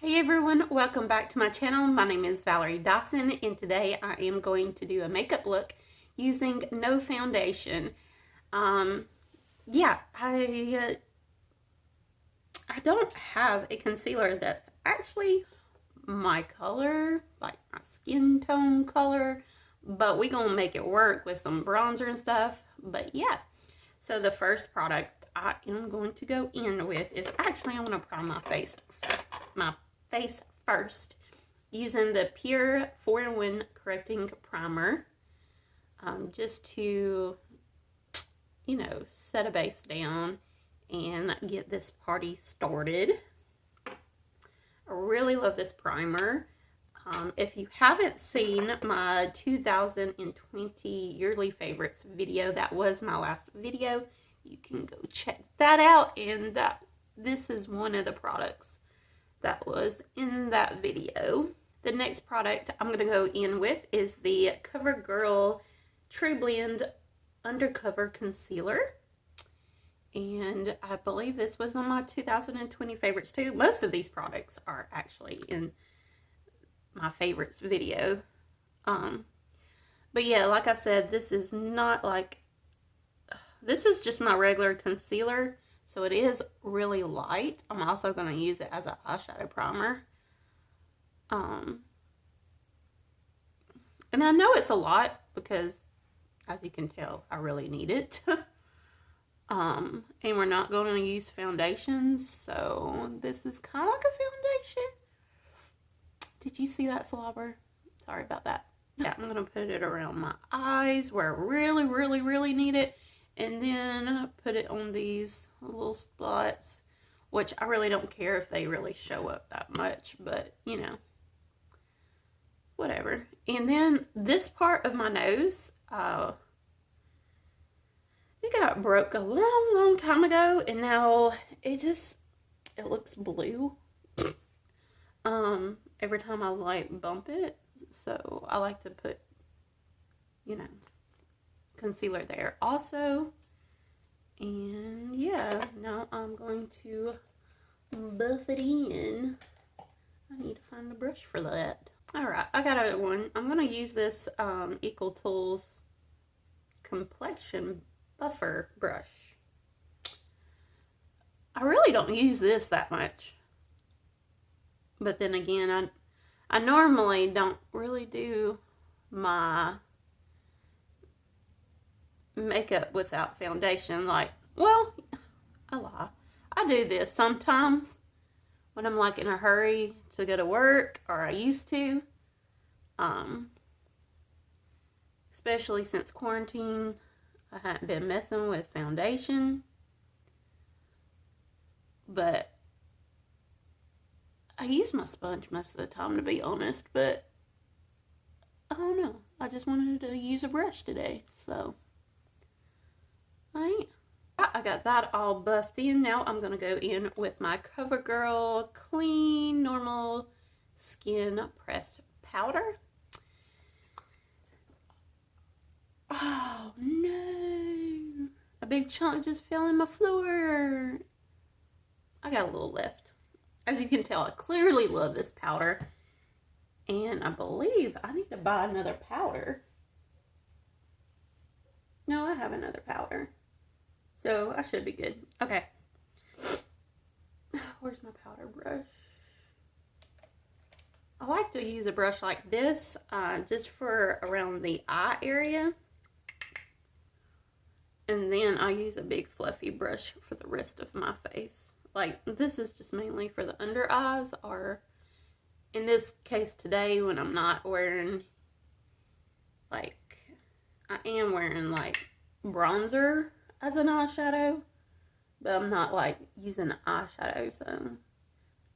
Hey everyone, welcome back to my channel. My name is Valerie Dison and today I am going to do a makeup look using no foundation. Yeah, I don't have a concealer that's actually my color, like my skin tone color, but we gonna make it work with some bronzer and stuff. But yeah, so the first product I am going to go in with is actually I'm gonna prime my face first using the Pure 4-in-1 Correcting Primer, just to, you know, set a base down and get this party started. I really love this primer. If you haven't seen my 2020 yearly favorites video, that was my last video, you can go check that out, and this is one of the products that was in that video. The next product I'm going to go in with is the Covergirl True Blend Undercover Concealer. And I believe this was on my 2020 favorites too. Most of these products are actually in my favorites video. But yeah, like I said, this is not like, this is just my regular concealer. So it is really light. I'm also going to use it as an eyeshadow primer. And I know it's a lot because, as you can tell, I really need it. And we're not going to use foundations, so this is kind of like a foundation. Did you see that slobber? Sorry about that. Yeah, I'm going to put it around my eyes where I really, really, really need it. And then put it on these little spots, which I really don't care if they really show up that much, but you know, whatever. And then this part of my nose, it got broke a long time ago, and now it looks blue every time I like bump it. So I like to put, you know, concealer there also. And yeah, now I'm going to buff it in. I need to find a brush for that. Alright, I got a one. I'm going to use this Equal Tools Complexion Buffer brush. I really don't use this that much. But then again, I normally don't really do my makeup without foundation. Like, well, I lie. I do this sometimes when I'm like in a hurry to go to work, or I used to. Especially since quarantine, I haven't been messing with foundation. But I use my sponge most of the time, to be honest, but I don't know. I just wanted to use a brush today, so I got that all buffed in. Now I'm going to go in with my Covergirl Clean Normal Skin Pressed Powder. Oh no! A big chunk just fell in my floor. I got a little left. As you can tell, I clearly love this powder. And I believe I need to buy another powder. No, I have another powder. So I should be good. Okay. Where's my powder brush? I like to use a brush like this just for around the eye area. And then I use a big fluffy brush for the rest of my face. Like, this is just mainly for the under eyes, or in this case today when I'm not wearing, like, I am wearing like bronzer as an eyeshadow, but I'm not like using eyeshadow, so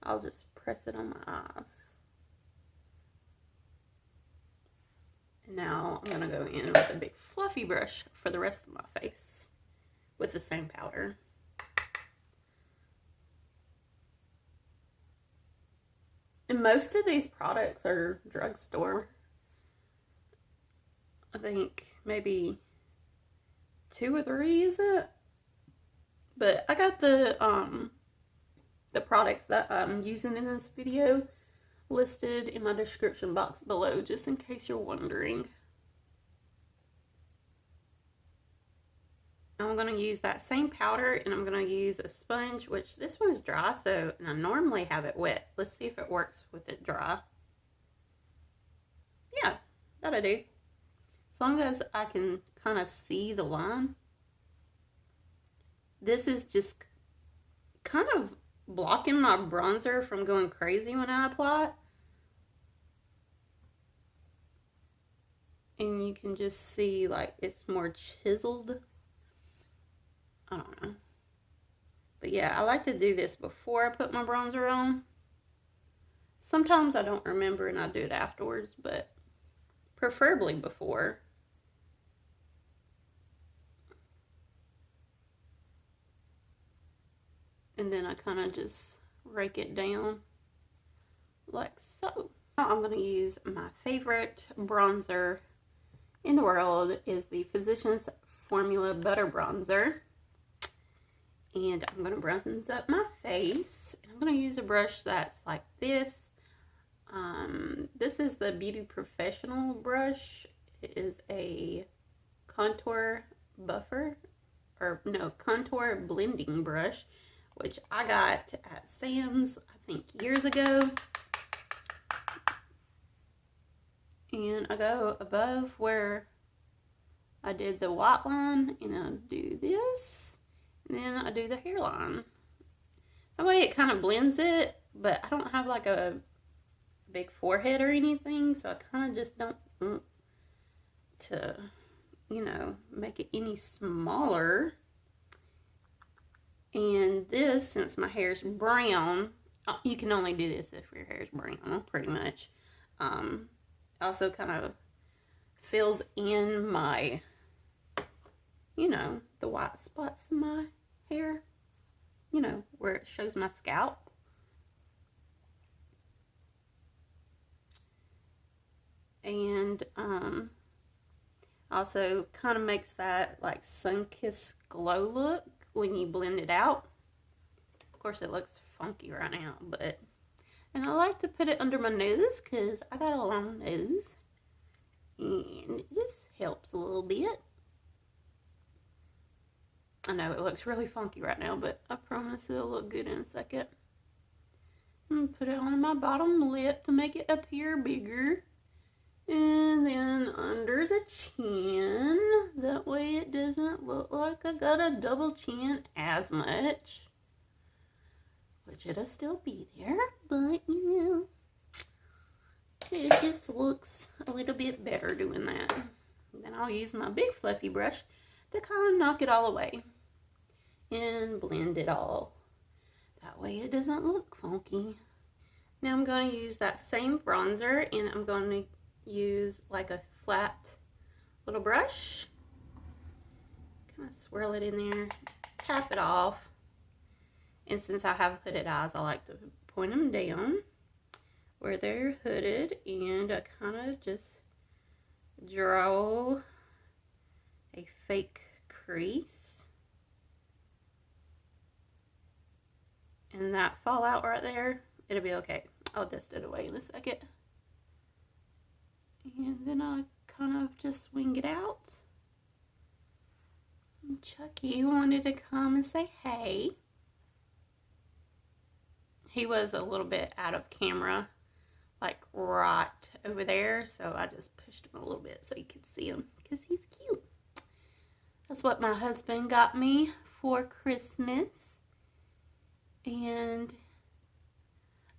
I'll just press it on my eyes. And now I'm going to go in with a big fluffy brush for the rest of my face with the same powder. And most of these products are drugstore. I think maybe 2 or 3, is it? But I got the the products that I'm using in this video listed in my description box below, just in case you're wondering. I'm going to use that same powder, and I'm going to use a sponge, which this one's dry, so, and I normally have it wet. Let's see if it works with it dry. Yeah, that'll do. As long as I can kind of see the line. This is just kind of blocking my bronzer from going crazy when I apply it. And you can just see, like, it's more chiseled. I don't know. But yeah, I like to do this before I put my bronzer on. Sometimes I don't remember and I do it afterwards, but preferably before. And then I kind of just rake it down like so. Now I'm going to use my favorite bronzer in the world is the Physicians Formula Butter Bronzer. And I'm going to bronze up my face. And I'm going to use a brush that's like this. This is the Beauty Professional brush. It is a contour buffer, or no, contour blending brush, which I got at Sam's, I think, years ago. And I go above where I did the white line, and I do this, and then I do the hairline. That way it kind of blends it, but I don't have like a big forehead or anything, so I kind of just don't want to, you know, make it any smaller. And this, since my hair's brown, you can only do this if your hair's brown, pretty much. Also kind of fills in my, you know, the white spots in my hair, you know, where it shows my scalp. And also kind of makes that like sun-kissed glow look when you blend it out. Of course it looks funky right now, but, and I like to put it under my nose because I got a long nose, and it just helps a little bit. I know it looks really funky right now, but I promise it'll look good in a second. And put it on my bottom lip to make it appear bigger. And then under the chin, that way it doesn't look like I got a double chin as much. Which it'll still be there, but you know, it just looks a little bit better doing that. And then I'll use my big fluffy brush to kind of knock it all away and blend it all. That way it doesn't look funky. Now I'm going to use that same bronzer, and I'm going to use like a flat little brush, kind of swirl it in there, tap it off, and since I have hooded eyes, I like to point them down where they're hooded, and I kind of just draw a fake crease, and that fallout right there, it'll be okay. I'll dust it away in a second. And then I kind of just wing it out. And Chucky wanted to come and say hey. He was a little bit out of camera, like right over there, so I just pushed him a little bit so you could see him because he's cute. That's what my husband got me for Christmas. And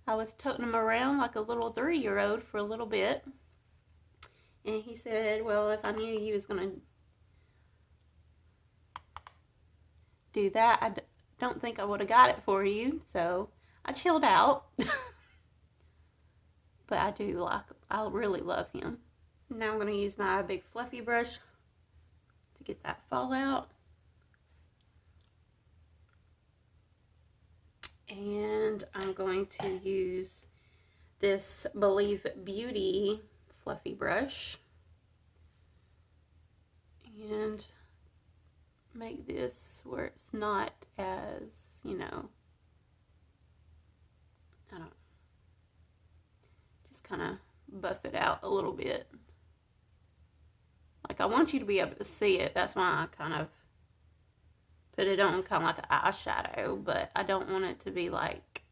I was toting him around like a little 3-year-old for a little bit. And he said, well, if I knew he was going to do that, I don't think I would have got it for you. So I chilled out. But I do like him. I really love him. Now I'm going to use my big fluffy brush to get that fallout. And I'm going to use this Believe Beauty fluffy brush and make this where it's not as, you know, I don't, just kind of buff it out a little bit. Like, I want you to be able to see it. That's why I kind of put it on kind of like an eyeshadow, but I don't want it to be like,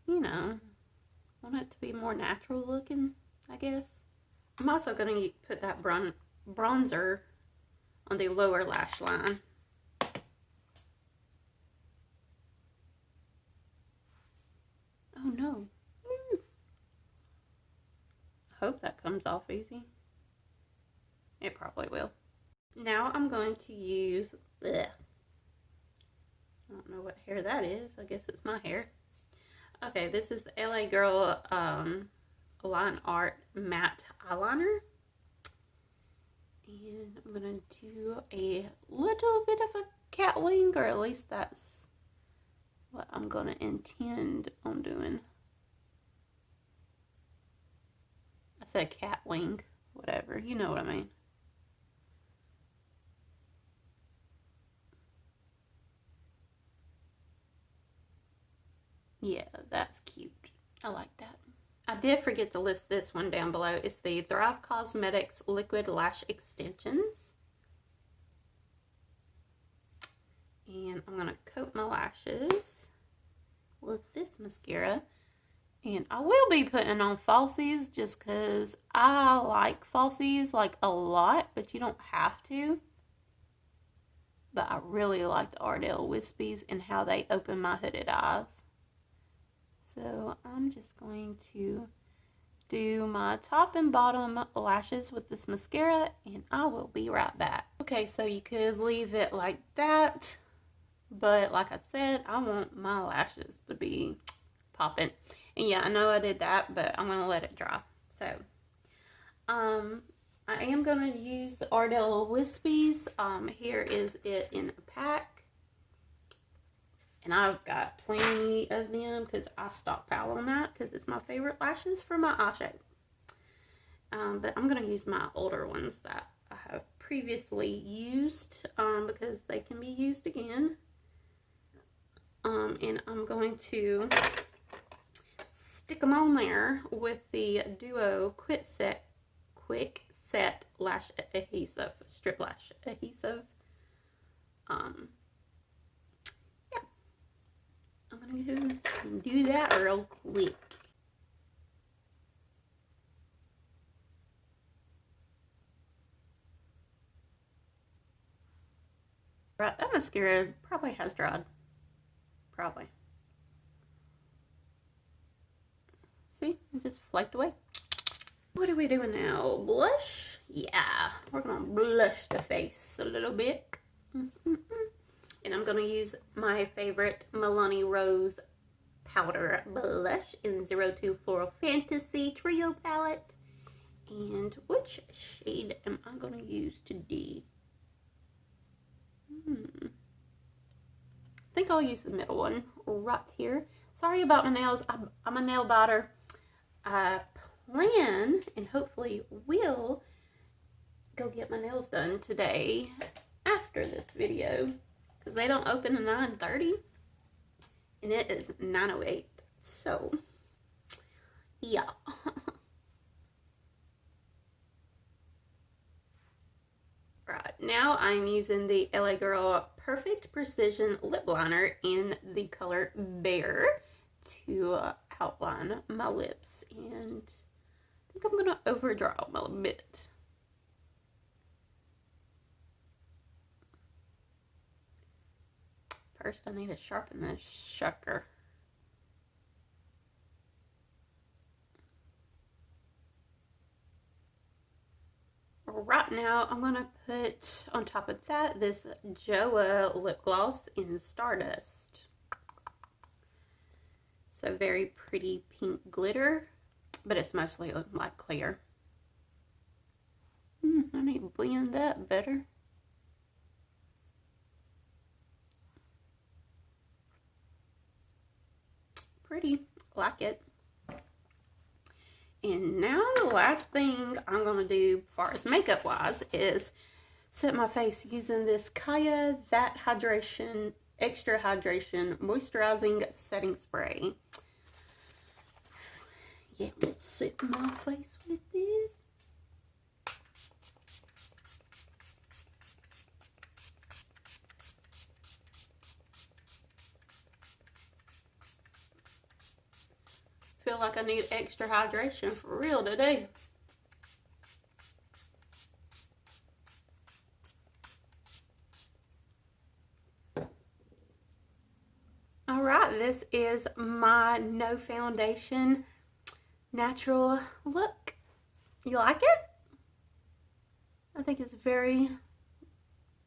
you know, I want it to be more natural looking, I guess. I'm also going to put that bronzer on the lower lash line. Oh no. I hope that comes off easy. It probably will. Now I'm going to use, I don't know what hair that is. I guess it's my hair. Okay, this is the LA Girl Line Art Matte Eyeliner. And I'm going to do a little bit of a cat wing, or at least that's what I'm going to intend on doing. I said cat wing, whatever, you know what I mean. Yeah, that's cute. I like that. I did forget to list this one down below. It's the Thrive Cosmetics Liquid Lash Extensions. And I'm going to coat my lashes with this mascara. And I will be putting on falsies just because I like falsies like a lot, but you don't have to. But I really like the Ardell wispies and how they open my hooded eyes. So I'm just going to do my top and bottom lashes with this mascara, and I will be right back. Okay, so you could leave it like that, but like I said, I want my lashes to be popping. And yeah, I know I did that, but I'm going to let it dry. So, I am going to use the Ardell wispies. Here is it in a pack. And I've got plenty of them because I stockpile on that because it's my favorite lashes for my eyeshadow. But I'm going to use my older ones that I have previously used because they can be used again. And I'm going to stick them on there with the Duo quickset lash adhesive, strip lash adhesive. Yeah, I'm gonna do that real quick. Right, that mascara probably has dried. Probably. See, it just flaked away. What are we doing now? Blush? Yeah, we're gonna blush the face a little bit. And I'm gonna use my favorite Milani Rose Powder Blush in 02 Floral Fantasy Trio Palette. And which shade am I gonna use today? I think I'll use the middle one right here. Sorry about my nails. I'm a nail biter. I plan and hopefully will go get my nails done today after this video because they don't open at 9:30 and it is 9:08. So yeah. Right, now I'm using the LA Girl Perfect Precision Lip Liner in the color Bear to outline my lips, and I think I'm going to overdraw them a bit. First I need to sharpen this sucker. Right now, I'm going to put on top of that this Joah lip gloss in Stardust. It's a very pretty pink glitter, but it's mostly like clear. I need to blend that better. Pretty, like it. And now the last thing I'm going to do as far as makeup wise is set my face using this Caia That Hydration Extra Hydration Moisturizing Setting Spray. Yeah, I'm gonna set my face with this. Feel like I need extra hydration for real today. All right, this is my no foundation natural look. You like it? I think it's very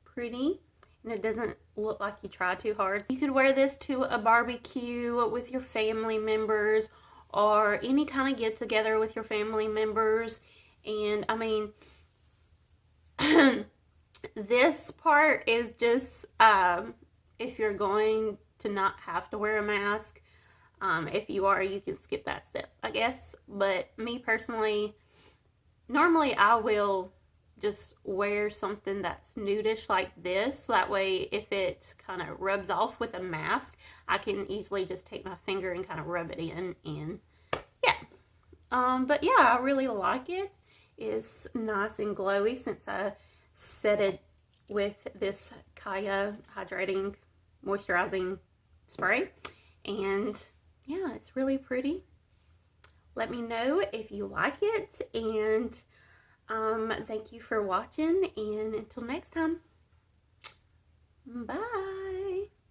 pretty and it doesn't look like you try too hard. You could wear this to a barbecue with your family members or any kind of get together with your family members. And I mean, this part is just if you're going to not have to wear a mask. If you are, you can skip that step, I guess. But me personally, normally I will just wear something that's nudish like this. That way, if it kind of rubs off with a mask, I can easily just take my finger and kind of rub it in. And yeah. But yeah, I really like it. It's nice and glowy since I set it with this Caia hydrating moisturizing spray. And yeah, it's really pretty. Let me know if you like it, and thank you for watching, and until next time, bye.